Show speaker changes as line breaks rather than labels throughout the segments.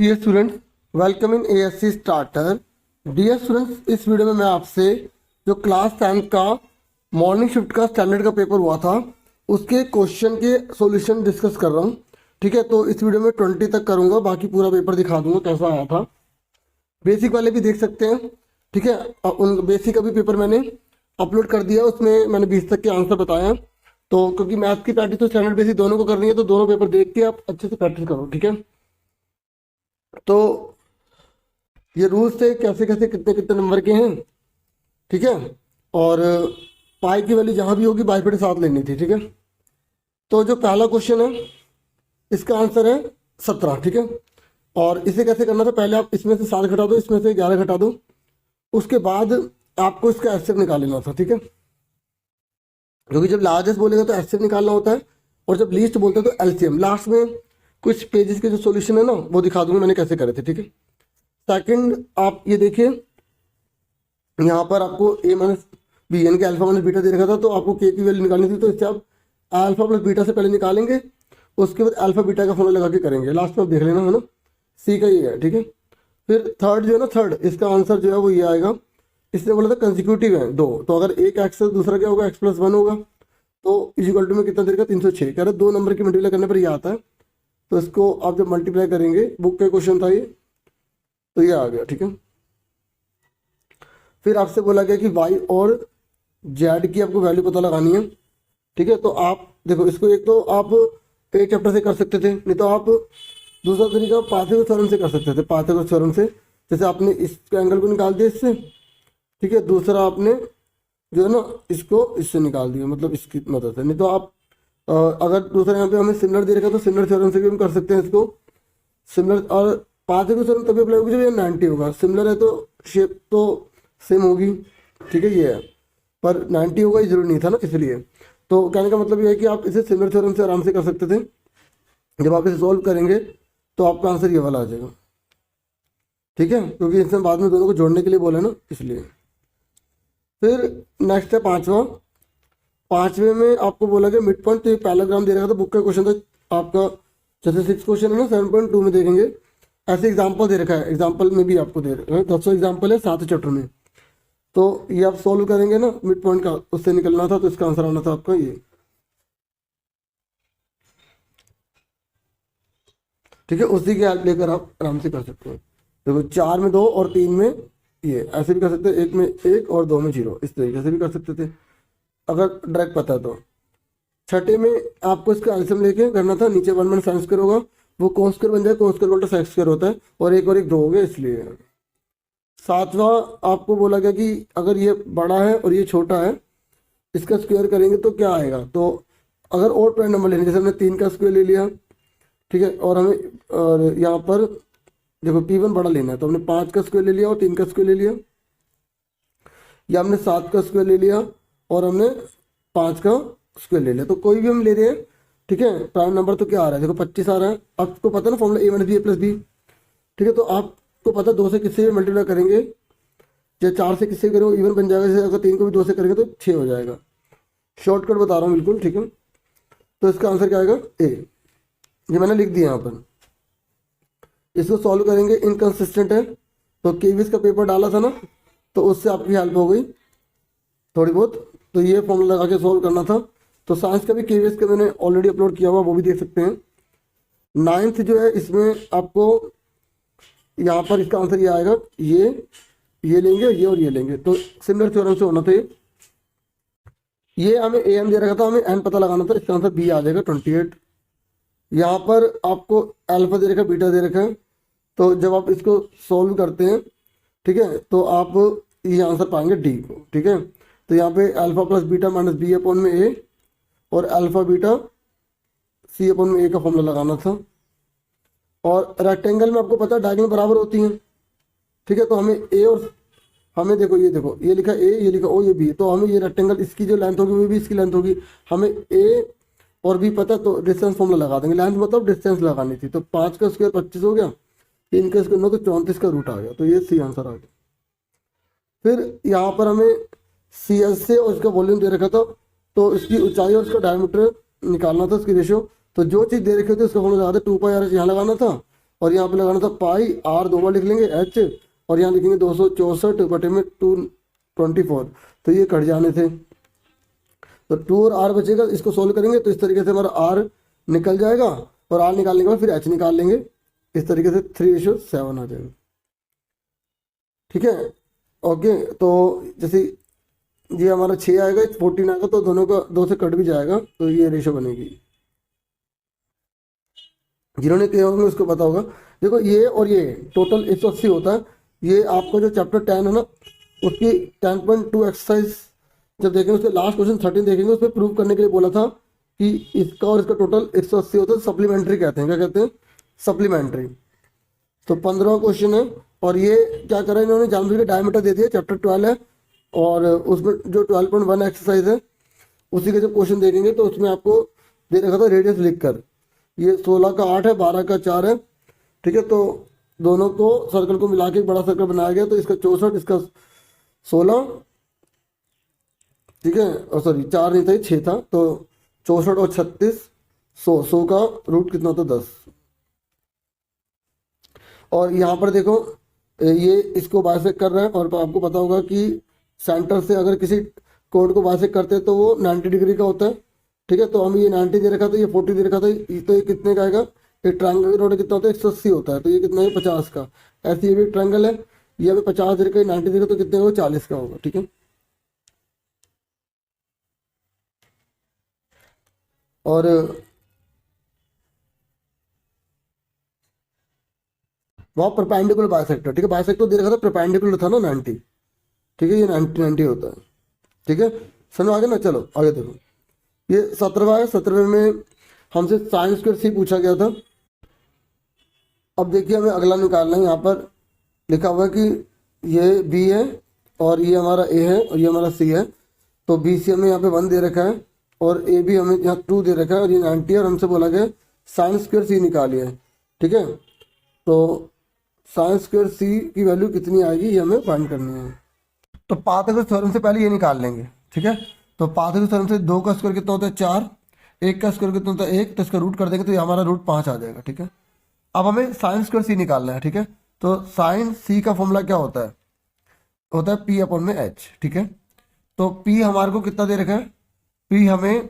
Dear students, welcome in ASC starter. Dear students, इस video में मैं आपसे जो क्लास 10 का मॉर्निंग शिफ्ट का स्टैंडर्ड का पेपर हुआ था उसके क्वेश्चन के सॉल्यूशन डिस्कस कर रहा हूँ। ठीक है, तो इस वीडियो में 20 तक करूँगा, बाकी पूरा पेपर दिखा दूंगा कैसा आया था। बेसिक वाले भी देख सकते हैं। ठीक है, उन बेसिक का भी पेपर मैंने अपलोड कर दिया, उसमें मैंने 20 तक के आंसर बताए हैं। तो क्योंकि मैथ्स की प्रैक्टिस तो स्टैंडर्ड बेसिक दोनों को करनी है, तो दोनों पेपर देख के आप अच्छे से प्रैक्टिस करो। ठीक है, तो ये रूल्स थे कैसे कैसे कितने कितने नंबर के हैं। ठीक है, और पाई की वैल्यू जहां भी होगी बाई बटे 7 लेनी थी। ठीक है, तो जो पहला क्वेश्चन है इसका आंसर है 17। ठीक है, और इसे कैसे करना था, पहले आप इसमें से 7 घटा दो, इसमें से 11 घटा दो, उसके बाद आपको इसका एचसीएफ निकाल लेना था। ठीक है, क्योंकि जब लार्जेस्ट बोलेगा तो एचसीएफ निकालना होता है, और जब लीस्ट बोलते हैं तो एलसीएम। लास्ट में कुछ पेजेस के जो सॉल्यूशन है ना वो दिखा दूंगा मैंने कैसे करे थे। ठीक है, सेकंड आप ये देखिए, यहाँ पर आपको ए माइनस बी यानी कि अल्फा माइनस बीटा दे रखा था, तो आपको के की वैल्यू निकालनी थी, तो इससे आप अल्फा प्लस बीटा से पहले निकालेंगे, उसके बाद अल्फा बीटा का फॉर्मूला लगा के करेंगे। लास्ट में आप देख लेना, है ना, सी का ये है। ठीक है, फिर थर्ड जो है ना, थर्ड इसका आंसर जो है वो ये आएगा। इसने बोला था कंसिक्यूटिव है दो, तो अगर एक एक्स है दूसरा क्या होगा, एक्स प्लस 1 होगा, तो इजिकल टू में कितना देगा 306। कह रहे 2 नंबर की मल्टीप्लाई करने पर ये आता है, तो इसको आप जब मल्टीप्लाई करेंगे, बुक का क्वेश्चन था ये, तो ये आ गया। ठीक है, फिर आपसे बोला गया कि वाई और जेड की आपको वैल्यू पता लगानी है। ठीक है, तो आप देखो इसको, एक तो आप एक चैप्टर से कर सकते थे, नहीं तो आप दूसरा तरीका पाइथागोरस थ्योरम से कर सकते थे। पाइथागोरस थ्योरम से जैसे आपने इस एंगल को निकाल दिया इससे, ठीक है, दूसरा आपने जो है ना इसको इससे निकाल दिया, मतलब इसकी मदद से। नहीं तो आप अगर दूसरा यहाँ पे हमें सिमिलर दे रखा तो सिमिलर थ्योरम से भी हम कर सकते हैं इसको सिमिलर। और पाइथागोरस थ्योरम तभी अप्लाई होगी जब ये 90 होगा। सिमिलर है तो शेप तो सेम होगी। ठीक है, ये है, पर 90 होगा ये जरूरी नहीं था ना, इसलिए। तो कहने का मतलब ये है कि आप इसे सिमिलर थ्योरम से आराम से कर सकते थे। जब आप इसे सॉल्व करेंगे तो आपका आंसर ये वाला आ जाएगा। ठीक है, क्योंकि इसने बाद में दोनों को जोड़ने के लिए बोला ना, इसलिए। फिर नेक्स्ट है पांचवा। पांचवे में आपको बोला गया मिड पॉइंट, तो ये पैराग्राम दे रखा था, बुक का क्वेश्चन था आपका। जैसे 6 क्वेश्चन है ना 7.2 में देखेंगे, ऐसे एग्जाम्पल दे रखा है। एग्जाम्पल में भी आपको दे रखा है 10 एग्जाम्पल है 7 चैप्टर में, तो ये आप सॉल्व करेंगे ना मिड पॉइंट का, उससे निकलना था, तो इसका आंसर आना था आपका ये। ठीक है, उसी की हेल्प लेकर आप आराम से कर सकते हो। देखो 4 में 2 और 3 में ये, ऐसे भी कर सकते हैं, 1 में 1 और 2 में 0, इस तरीके से भी कर सकते थे अगर डायरेक्ट पता है तो। छठे में आपको इसका एल्सियम लेके करना था, नीचे 1 माइनस साइन स्क्वायर होगा, वो कोस स्क्वायर बन जाए, कोस स्क्वायर बोलते सेक्स स्क्वायर होता है, और एक 2 हो गया, इसलिए। सातवां आपको बोला गया कि अगर ये बड़ा है और ये छोटा है, इसका स्क्वायर करेंगे तो क्या आएगा। तो अगर और प्राइम नंबर लेने, जैसे हमने 3 का स्क्वायर ले लिया, ठीक है, और हमें और यहाँ पर देखो P1 बड़ा लेना है, तो हमने 5 का स्क्वायर ले लिया और 3 का स्क्वायर ले लिया, या हमने 7 का स्क्वायर ले लिया और हमने 5 का स्क्वायर ले लिया, तो कोई भी हम ले रहे हैं। ठीक है, प्राइम नंबर तो क्या आ रहा है, देखो 25 आ रहा है। आपको पता है ना formula A minus B A plus B. ठीक है, तो आपको पता 2 से किससे भी मल्टीप्लाई करेंगे, या 4 से किससे करेंगे इवन बन जाएगा। जैसे अगर 3 को भी 2 से करेंगे तो 6 हो जाएगा। शॉर्टकट बता रहा हूँ बिल्कुल। ठीक है, तो इसका आंसर क्या आएगा, ए। ये मैंने लिख दिया यहाँ पर। इसको सॉल्व करेंगे, इनकंसिस्टेंट है, तो केवीएस का पेपर डाला था ना, तो उससे आपकी हेल्प हो गई थोड़ी बहुत। तो ये फॉर्मूला लगा के सॉल्व करना था। तो साइंस का भी केवीएस का मैंने ऑलरेडी अपलोड किया हुआ, वो भी देख सकते हैं। 9th जो है इसमें आपको यहाँ पर इसका आंसर ये आएगा, ये लेंगे और ये लेंगे, तो सिमिलर थ्योरम से होना चाहिए। ये हमें एम दे रखा था, हमें एन पता लगाना था, इसका आंसर बी आ जाएगा 28। यहाँ पर आपको अल्फा दे रखा है, बीटा दे रखा है, तो जब आप इसको सॉल्व करते हैं, ठीक है, तो आप ये आंसर पाएंगे डी को। ठीक है, तो यहाँ पे alpha plus beta minus B upon में ए, और अल्फा बीटा सी अपॉन में ए का फॉर्मूला लगाना था। और रेक्टेंगल में आपको पता है डायगोनल बराबर होती हैं। ठीक है, तो हमें ए और हमें देखो ये लिखा ए, ये लिखा ओ, ये बी, तो हमें ये रेक्टेंगल इसकी जो लेंथ होगी वो भी इसकी लेंथ होगी। हमें ए और बी पता, तो डिस्टेंस फॉर्मूला लगा देंगे। लेंथ मतलब डिस्टेंस लगानी थी, तो 5 का स्क्वायर 25 हो गया, 3 का स्क्वायर 9, तो 34 का रूट आ गया, तो ये सी आंसर आ गया। फिर यहाँ पर हमें सी एस से और इसका वॉल्यूम दे रखा था, तो इसकी ऊंचाई और इसका डायमीटर निकालना था, इसकी रेशियो। तो जो चीज़ दे रखी थी उसका फॉर्मूला लगा दे, 2 पाई आर एच यहाँ लगाना था, और यहाँ पे लगाना था पाई, आर दो बार लिख लेंगे एच, और यहाँ लिखेंगे 264 बटे में 224, तो ये कट जाने थे। तो 2 और आर बचेगा, इसको सोल्व करेंगे तो इस तरीके से हमारा आर निकल जाएगा, और आर निकालने के बाद फिर एच निकाल लेंगे, इस तरीके से 3:7 आ जाएगा। ठीक है, ओके। तो जैसे ये हमारा 6 आएगा, 14 आएगा, तो दोनों का 2 से कट भी जाएगा, तो ये रेशो बनेगी। जिन्होंने किया होगा उसको पता होगा। देखो ये और ये टोटल 180 होता है। ये आपका जो चैप्टर 10 है ना, उसकी 10.2 एक्सरसाइज जब देखेंगे, उसके लास्ट क्वेश्चन 13 देखेंगे, उसमें प्रूव करने के लिए बोला था कि इसका और इसका टोटल 180 होता है। सप्लीमेंट्री कहते हैं, क्या कहते हैं? सप्लीमेंट्री। तो 15 क्वेश्चन है, और ये क्या करा इन्होंने, जानबूझ के डायमीटर दे दिया, चैप्टर 12 है, और उसमें जो 12.1 एक्सरसाइज है उसी के जब क्वेश्चन देखेंगे तो उसमें आपको दे रखा था रेडियस लिखकर, ये 16 का 8 है, 12 का 4 है। ठीक है, तो दोनों को सर्कल को मिला के एक बड़ा सर्कल बनाया गया, तो इसका 64, इसका 16, ठीक है, और सॉरी 4 नहीं था, 6 था, तो 64 और 36, 100 का रूट कितना होता? 10। और यहाँ पर देखो ये इसको बाइसेक्ट कर रहा है, और आपको पता होगा कि सेंटर से अगर किसी कोण को बाइसेक्ट करते हैं तो वो 90 डिग्री का होता है। ठीक है, तो हम ये 90 दे रखा था, ये 40 दे रखा था, तो ये कितने का आएगा? एक ट्रायंगल का रोड कितना होता है? 180 होता है, तो ये कितना है? 50 का। ऐसे ये भी एक ट्रायंगल है, ये हमें 50 दे रखा है, 90 दे रखा, तो कितने का? 40 का होगा। ठीक है, और वहाँ परपेंडिकुलर बाइसेक्टर, ठीक है, बाइसेक्टर दे रखा था, परपेंडिकुलर था ना 90। ठीक है, ये 90 होता है। ठीक है, समझ आगे ना? चलो आगे देखो, ये 17वां है। 17वें में हमसे साइन स्क्वायर सी पूछा गया था। अब देखिए हमें अगला निकालना है। यहाँ पर लिखा हुआ है कि ये बी है, और ये हमारा ए है, और ये हमारा सी है। तो बी सी हमें यहाँ पे 1 दे रखा है, और ए भी हमें यहाँ 2 दे रखा है, और ये 90 है, और हमसे बोला गया साइन स्क्वायर सी निकालिए। ठीक है, तो साइन स्क्वायर सी की वैल्यू कितनी आएगी ये हमें फाइंड करनी है। तो पाइथागोरस थ्योरम से पहले ये निकाल लेंगे। ठीक है, तो पाइथागोरस थ्योरम से 2 का स्क्वायर कितना होता है? 4। 1 का स्क्वायर कितना होता है? 1। तो इसका रूट कर देंगे तो ये हमारा रूट 5 आ जाएगा। ठीक है, अब हमें साइन स्क्वायर सी निकालना है। ठीक है, तो साइन सी का फॉर्मूला क्या होता है? होता है पी अपॉन में एच। ठीक है, तो पी हमारे को कितना दे रखा है? पी हमें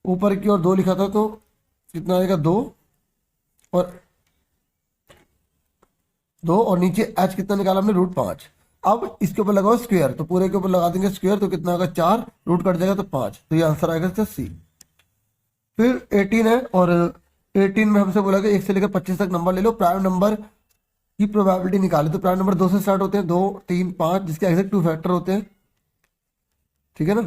ऊपर की ओर 2 लिखा था, तो कितना आएगा? 2, और 2, और नीचे एच कितना निकाला हमने? रूट 5। अब इसके ऊपर लगाओ स्क्वायर, तो पूरे के ऊपर लगा देंगे स्क्वायर, तो कितना होगा? 4, रूट कट जाएगा तो 5, तो ये आंसर आएगा इसका सी। फिर 18 है, और 18 में हमसे बोला कि 1 से लेकर 25 तक नंबर ले लो, प्राइम नंबर की प्रोबेबिलिटी निकाले। तो प्राइम नंबर 2 से स्टार्ट होते हैं, 2, 3, 5, जिसके एग्जैक्ट 2 फैक्टर होते हैं। ठीक है ना,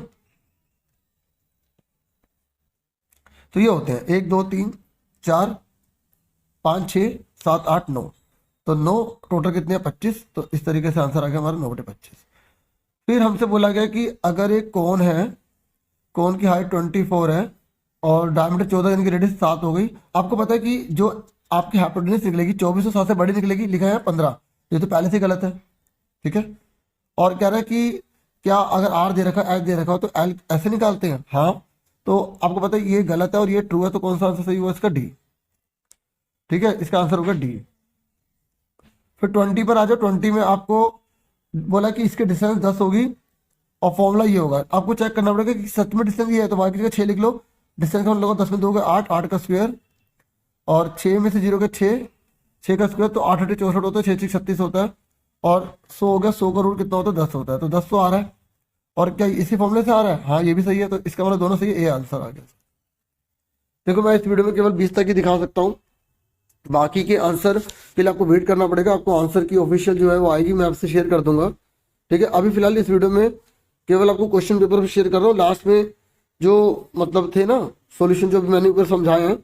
तो ये होते हैं 1, 2, 3, 4, 5, 6, 7, 8, 9। तो 9 टोटल कितने हैं? 25। तो इस तरीके से आंसर आ गया हमारा 9/25। फिर हमसे बोला गया कि अगर एक कोन है, कोन की हाइट 24 है, और डायमीटर 14, यानी कि रेडियस 7 हो गई। आपको पता है कि जो आपकी हाइपोटेनस निकलेगी 24 से 7 से बड़ी निकलेगी, लिखा है 15। ये तो पहले से गलत है। ठीक है, और कह रहा है कि क्या अगर आर दे रखा एच दे रखा हो तो एल ऐसे निकालते हैं? हाँ, तो आपको पता है ये गलत है और ये ट्रू है, तो कौन सा आंसर सही हुआ? इसका डी। ठीक है, इसका आंसर होगा डी। फिर 20 पर आ जाओ। 20 में आपको बोला कि इसके डिस्टेंस 10 होगी, और फॉर्मूला ये होगा। आपको चेक करना पड़ेगा कि सच में डिस्टेंस ये है, तो बाकी जगह 6 लिख लो। डिस्टेंस का मतलब 10 में 2 का 8, 8 का स्क्वायर, और 6 में से 0 का 6, 6 का स्क्वायर, तो 8 8 64 होता है, 6 6 36 होता है, और 100 हो गया। 100 का रूट कितना होता है? 10 होता है, तो 10 तो आ रहा है। और क्या इसी फॉर्मूले से आ रहा है? हाँ, ये भी सही है, तो इसका मतलब दोनों सही है, ए आंसर आ गया। देखो मैं इस वीडियो में केवल 20 तक ही दिखा सकता हूँ, बाकी के आंसर के लिए आपको वेट करना पड़ेगा। आपको आंसर की ऑफिशियल जो है वो आएगी, मैं आपसे शेयर कर दूंगा। ठीक है, अभी फिलहाल इस वीडियो में केवल आपको क्वेश्चन पेपर शेयर कर रहा हूँ। लास्ट में जो मतलब थे ना सॉल्यूशन जो भी मैंने ऊपर समझाए हैं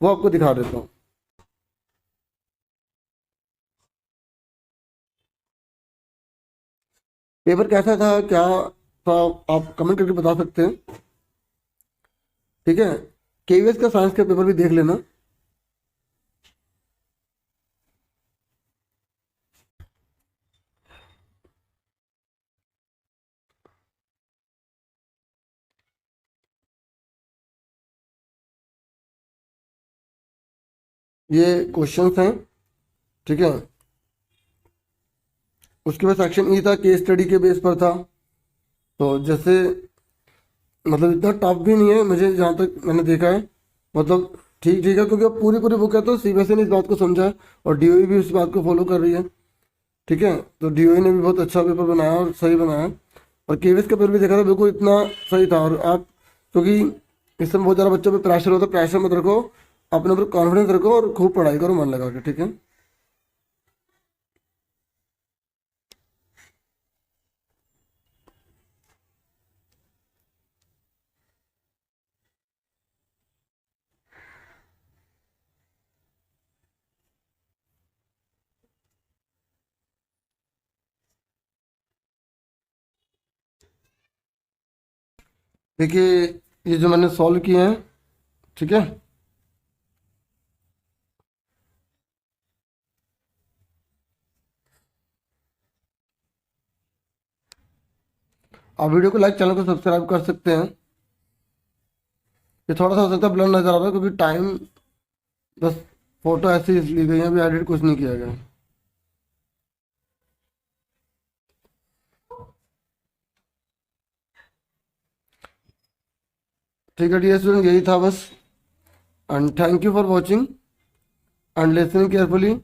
वो आपको दिखा देता हूँ। पेपर कैसा था, क्या था, आप कमेंट करके बता सकते हैं। ठीक है, केवीएस का साइंस का पेपर भी देख लेना। ये क्वेश्चंस हैं, ठीक है। उसके बाद सेक्शन ई था, केस स्टडी के बेस पर था। तो जैसे मतलब इतना टफ भी नहीं है मुझे जहाँ तक मैंने देखा है, मतलब ठीक ठीक है, क्योंकि अब पूरी पूरी बुक है तो सीबीएसई ने इस बात को समझा है और डीओई भी उस बात को फॉलो कर रही है। ठीक है, तो डीओई ने भी बहुत अच्छा पेपर बनाया और सही बनाया। और केवीएस का पेपर भी देखा था, बिल्कुल इतना सही था। और आप, क्योंकि इस समय बहुत ज़्यादा बच्चों पे प्रेशर होता है, प्रेशर मत रखो, अपने ऊपर कॉन्फिडेंस रखो और खूब पढ़ाई करो मन लगा के। ठीक है। देखिए ये जो मैंने सॉल्व किए हैं, ठीक है, आप वीडियो को लाइक, चैनल को सब्सक्राइब कर सकते हैं। ये थोड़ा सा हो सकता है ब्लर नजर आ रहा है क्योंकि टाइम, बस फोटो ऐसे ही ली गई है, अभी एडिट कुछ नहीं किया गया। ठीक है डियर स्टूडेंट, यही था बस। And thank you for watching and listening carefully.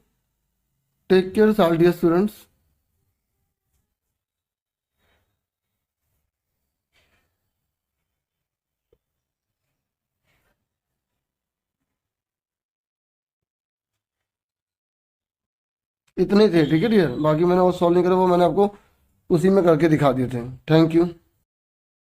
Take care साल डियर स्टूडेंट्स। इतने थे, ठीक है डियर, बाकी मैंने और सॉल्व नहीं करा, वो मैंने आपको उसी में करके दिखा दिए थे। Thank you.